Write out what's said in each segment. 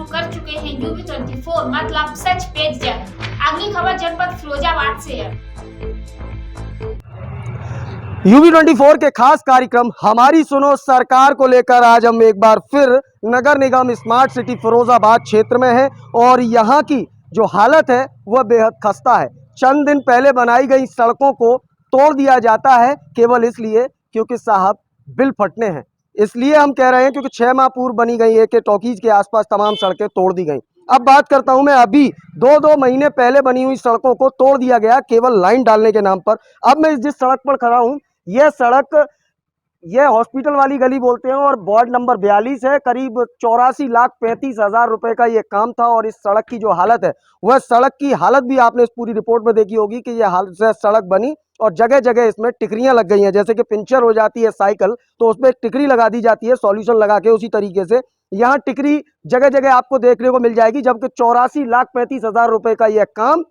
कर चुके हैं UB24 मतलब सच पेज जंग। अगली खबर जनपद फिरोजाबाद से है। UB24 के खास कार्यक्रम हमारी सुनो सरकार को लेकर आज हम एक बार फिर नगर निगम स्मार्ट सिटी फिरोजाबाद क्षेत्र में है और यहाँ की जो हालत है वह बेहद खस्ता है। चंद दिन पहले बनाई गई सड़कों को तोड़ दिया जाता है केवल इसलिए क्योंकि साहब बिल फटने हैं। इसलिए हम कह रहे हैं क्योंकि 6 माह पूर्व बनी गई है कि टॉकीज के आसपास तमाम सड़कें तोड़ दी गई। अब बात करता हूं मैं अभी 2-2 महीने पहले बनी हुई सड़कों को तोड़ दिया गया केवल लाइन डालने के नाम पर। अब मैं जिस सड़क पर खड़ा हूं यह सड़क यह हॉस्पिटल वाली गली बोलते हैं और वार्ड नंबर 42 है। करीब 84,35,000 रुपए का यह काम था और इस सड़क की जो हालत है वह सड़क की हालत भी आपने इस पूरी रिपोर्ट में देखी होगी कि यह सड़क बनी और जगह जगह इसमें टिकरियां लग गई हैं। जैसे कि पंचर हो जाती है साइकिल तो उसमें एक टिकरी लगा दी जाती है सॉल्यूशन लगा के, उसी तरीके से यहाँ टिकरी जगह जगह आपको देखने को मिल जाएगी। जबकि 84,35,000 रुपए का यह काम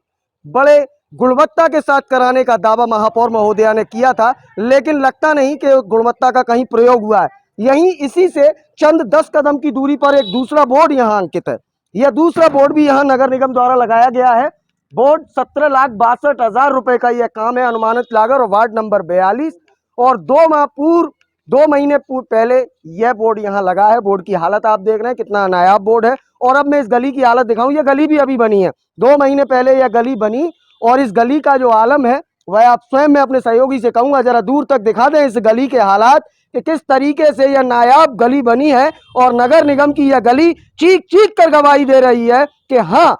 बड़े गुणवत्ता के साथ कराने का दावा महापौर महोदया ने किया था, लेकिन लगता नहीं कि गुणवत्ता का कहीं प्रयोग हुआ है। यहीं इसी से चंद 10 कदम की दूरी पर एक दूसरा बोर्ड यहाँ अंकित है। यह दूसरा बोर्ड भी यहाँ नगर निगम द्वारा लगाया गया है। बोर्ड 17,62,000 रुपए का यह काम है अनुमानित लागत और वार्ड नंबर 42 और 2 महीने पहले यह बोर्ड यहाँ लगा है। बोर्ड की हालत आप देख रहे हैं कितना नायाब बोर्ड है। और अब मैं इस गली की हालत दिखाऊं, यह गली भी अभी बनी है। 2 महीने पहले यह गली बनी और इस गली का जो आलम है वह आप स्वयं मैं अपने सहयोगी से कहूंगा जरा दूर तक दिखा दें इस गली के हालात कि किस तरीके से यह नायाब गली बनी है। और नगर निगम की यह गली चीख चीख कर गवाही दे रही है कि हाँ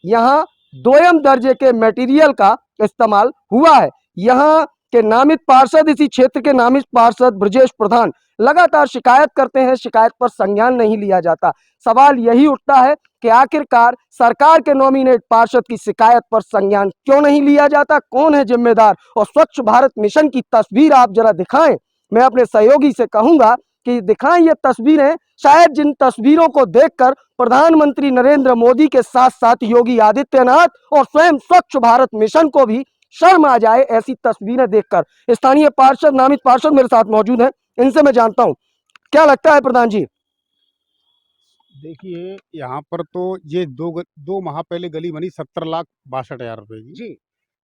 यहाँ दोयम दर्जे के मटेरियल का इस्तेमाल हुआ है। यहाँ के नामित पार्षद, इसी क्षेत्र के नामित पार्षद ब्रजेश प्रधान लगातार शिकायत करते हैं, शिकायत पर संज्ञान नहीं लिया जाता। सवाल यही उठता है कि आखिरकार सरकार के नॉमिनेट पार्षद की शिकायत पर संज्ञान क्यों नहीं लिया जाता, कौन है जिम्मेदार। और स्वच्छ भारत मिशन की तस्वीर आप जरा दिखाएं। मैं अपने सहयोगी से कहूंगा कि दिखाएं ये तस्वीरें, शायद जिन तस्वीरों को देखकर प्रधानमंत्री नरेंद्र मोदी के साथ साथ योगी आदित्यनाथ और स्वयं स्वच्छ भारत मिशन को भी शर्म आ जाए ऐसी तस्वीरें देखकर। स्थानीय पार्षद, नामित पार्षद मेरे साथ मौजूद हैं, इनसे मैं जानता हूं क्या लगता है प्रधान जी। देखिए यहाँ पर तो ये दो माह पहले गली बनी 17,62,000 रुपए की जी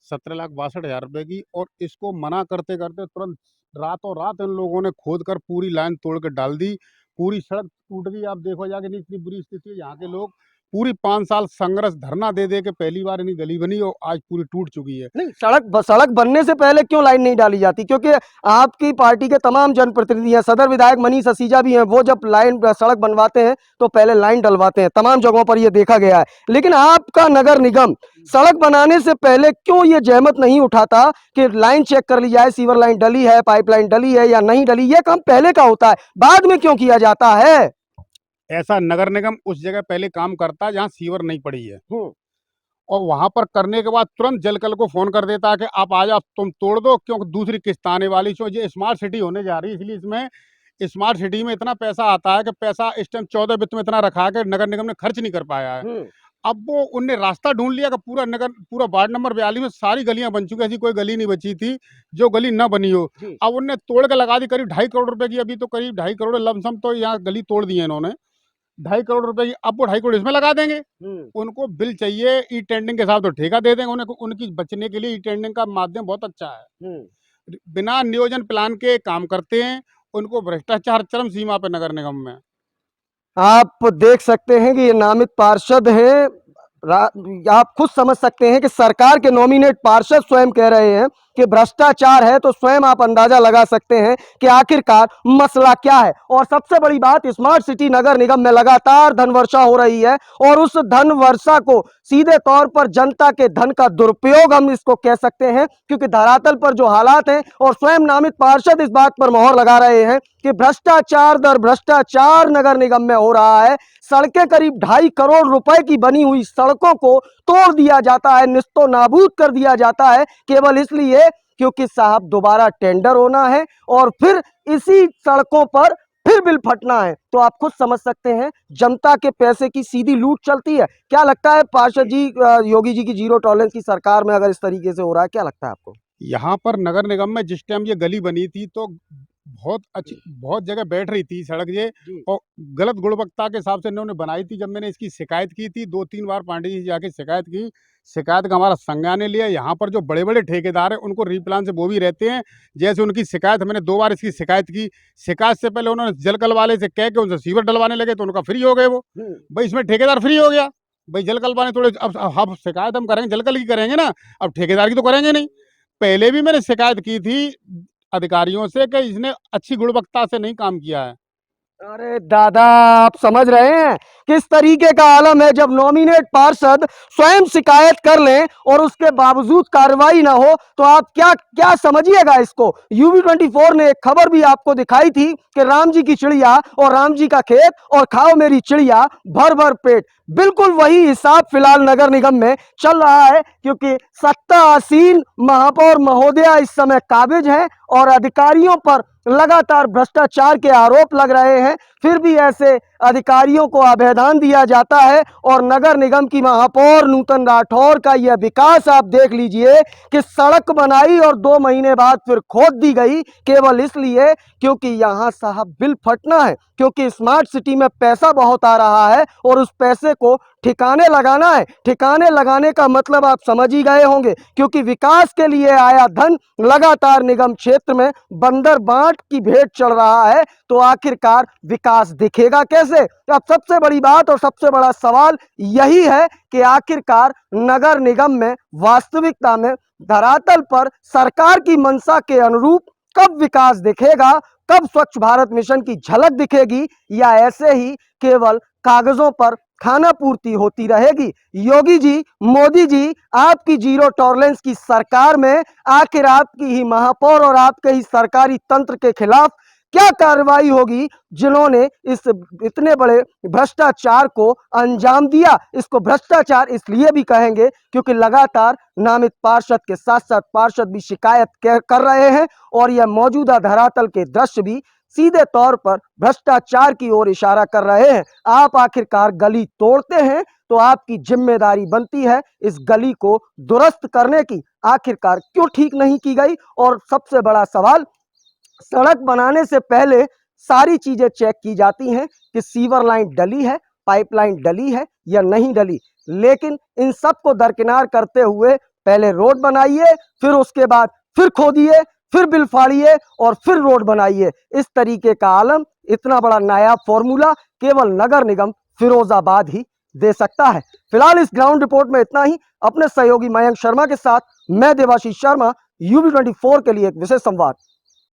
17,62,000 रुपए की, और इसको मना करते करते तुरंत रातों रात इन लोगों ने खोद कर पूरी लाइन तोड़ कर डाल दी। पूरी सड़क टूट गई। आप देखो जाके नहीं इतनी बुरी स्थिति है। यहाँ के लोग पूरी 5 साल संघर्ष धरना दे दे के पहली बार इन्हीं गली बनी और आज पूरी टूट चुकी है। नहीं, सड़क बनने से पहले क्यों लाइन नहीं डाली जाती? क्योंकि आपकी पार्टी के तमाम जनप्रतिनिधि हैं, सदर विधायक मनीष असीजा भी हैं, वो जब सड़क बनवाते हैं तो पहले लाइन डलवाते हैं। तमाम जगहों पर ये देखा गया है। लेकिन आपका नगर निगम सड़क बनाने से पहले क्यों ये जहमत नहीं उठाता कि लाइन चेक कर ली जाए, सीवर लाइन डली है, पाइपलाइन डली है या नहीं डली? ये काम पहले का होता है, बाद में क्यों किया जाता है? ऐसा नगर निगम उस जगह पहले काम करता है जहाँ सीवर नहीं पड़ी है, और वहां पर करने के बाद तुरंत जलकल को फोन कर देता है कि आप आ जाओ, तुम तोड़ दो, क्योंकि दूसरी किस्त आने वाली। जो ये स्मार्ट सिटी होने जा रही है, इसलिए इसमें स्मार्ट सिटी में इतना पैसा आता है कि पैसा इस टाइम 14 वित्त में इतना रखा है कि नगर निगम ने खर्च नहीं कर पाया है। अब वो उनने रास्ता ढूंढ लिया कि पूरा वार्ड नंबर 42 में सारी गलियां बन चुकी, ऐसी कोई गली नहीं बची थी जो गली न बनी हो। अब उनने तोड़ के लगा दी करीब 2.5 करोड़ रुपए की। अभी तो करीब 2.5 करोड़ लमसम तो यहाँ गली तोड़ दी है इन्होंने, 2.5 करोड़ रुपए की। अब वो 2.5 करोड़ इसमें लगा देंगे। उनको बिल चाहिए ई टेंडिंग के साथ तो ठेका दे देंगे उन्हें। उनकी बचने के लिए ई टेंडिंग का माध्यम बहुत अच्छा है। बिना नियोजन प्लान के काम करते हैं। उनको भ्रष्टाचार चरम सीमा पे नगर निगम में। आप देख सकते हैं कि ये नामित पार्षद हैं। आप खुद समझ सकते हैं कि सरकार के नॉमिनेट पार्षद स्वयं कह रहे हैं कि भ्रष्टाचार है, तो स्वयं आप अंदाजा लगा सकते हैं कि आखिरकार मसला क्या है। और सबसे बड़ी बात, स्मार्ट सिटी नगर निगम में लगातार धन वर्षा हो रही है और उस धन वर्षा को सीधे तौर पर जनता के धन का दुरुपयोग हम इसको कह सकते हैं, क्योंकि धरातल पर जो हालात हैं और स्वयं नामित पार्षद इस बात पर मोहर लगा रहे हैं कि भ्रष्टाचार दर भ्रष्टाचार नगर निगम में हो रहा है। सड़कें करीब 2.5 करोड़ रुपए की बनी हुई सड़कों को तोड़ दिया जाता है, निस्तो नाबूद कर दिया जाता है, केवल इसलिए क्योंकि साहब दोबारा टेंडर होना है और फिर इसी सड़कों पर फिर बिल फटना है। तो आप खुद समझ सकते हैं जनता के पैसे की सीधी लूट चलती है। क्या लगता है पार्षद जी, योगी जी की जीरो टॉलरेंस की सरकार में अगर इस तरीके से हो रहा है, क्या लगता है आपको? यहाँ पर नगर निगम में जिस टाइम ये गली बनी थी तो बहुत अच्छी, बहुत जगह बैठ रही थी सड़क ये, जी। और गलत गुणवत्ता के हिसाब से इन्होंने बनाई थी। जब मैंने इसकी शिकायत की थी 2-3 बार पांडे जी से जाके शिकायत की, शिकायत का हमारा संज्ञान ने लिया। यहाँ पर जो बड़े-बड़े ठेकेदार हैं उनको रीप्लान से वो भी रहते हैं। जैसे उनकी शिकायत, मैंने 2 बार इसकी शिकायत की। शिकायत से पहले उन्होंने जलकल वाले से कह के उनसे सीवर डलवाने लगे तो उनका फ्री हो गए वो। भाई इसमें ठेकेदार फ्री हो गया। भाई जलकल वाले थोड़े, अब शिकायत हम करेंगे जलकल की करेंगे ना, अब ठेकेदार की तो करेंगे नहीं। पहले भी मैंने शिकायत की थी अधिकारियों से कि इसने अच्छी गुणवत्ता से नहीं काम किया है। अरे दादा, आप समझ रहे हैं किस तरीके का आलम है। जब नॉमिनेट पार्षद स्वयं शिकायत कर लें और उसके बावजूद कार्रवाई ना हो तो आप क्या क्या समझिएगा इसको। UB24 ने एक खबर भी आपको दिखाई थी कि राम जी की चिड़िया और राम जी का खेत और खाओ मेरी चिड़िया भर भर पेट। बिल्कुल वही हिसाब फिलहाल नगर निगम में चल रहा है, क्योंकि सत्ता आसीन महापौर महोदया इस समय काबिज हैं और अधिकारियों पर लगातार भ्रष्टाचार के आरोप लग रहे हैं। फिर भी ऐसे अधिकारियों को अभयदान दिया जाता है और नगर निगम की महापौर नूतन राठौर का यह विकास आप देख लीजिए कि सड़क बनाई और 2 महीने बाद फिर खोद दी गई, केवल इसलिए क्योंकि यहां साहब बिल फटना है, क्योंकि स्मार्ट सिटी में पैसा बहुत आ रहा है और उस पैसे को ठिकाने लगाना है। ठिकाने लगाने का मतलब आप समझ ही गए होंगे, क्योंकि विकास के लिए आया धन लगातार निगम क्षेत्र में बंदर बांट की भेंट चढ़ रहा है, तो आखिरकार विकास दिखेगा कैसे। अब सबसे बड़ी बात और सबसे बड़ा सवाल यही है कि आखिरकार नगर निगम में वास्तविकता में धरातल पर सरकार की मंशा के अनुरूप कब विकास दिखेगा, कब स्वच्छ भारत मिशन की झलक दिखेगी, या ऐसे ही केवल कागजों पर खाना पूर्ति होती रहेगी। योगी जी, मोदी जी, आपकी जीरो टॉलरेंस की सरकार में आखिर आपकी ही महापौर और आपके ही सरकारी तंत्र के खिलाफ क्या कार्रवाई होगी, जिन्होंने इस इतने बड़े भ्रष्टाचार को अंजाम दिया। इसको भ्रष्टाचार इसलिए भी कहेंगे क्योंकि लगातार नामित पार्षद के साथ साथ पार्षद भी शिकायत कर रहे हैं और यह मौजूदा धरातल के दृश्य भी सीधे तौर पर भ्रष्टाचार की ओर इशारा कर रहे हैं। आप आखिरकार गली तोड़ते हैं तो आपकी जिम्मेदारी बनती है इस गली को दुरुस्त करने की। आखिरकार क्यों ठीक नहीं की गई? और सबसे बड़ा सवाल, सड़क बनाने से पहले सारी चीजें चेक की जाती हैं कि सीवर लाइन डली है, पाइपलाइन डली है या नहीं डली, लेकिन इन सब को दरकिनार करते हुए पहले रोड बनाइए, फिर उसके बाद फिर खोदिए, फिर बिल फाड़िए और फिर रोड बनाइए। इस तरीके का आलम, इतना बड़ा नायाब फॉर्मूला केवल नगर निगम फिरोजाबाद ही दे सकता है। फिलहाल इस ग्राउंड रिपोर्ट में इतना ही। अपने सहयोगी मयंक शर्मा के साथ मैं देवाशीष शर्मा, UB24 के लिए एक विशेष संवाद।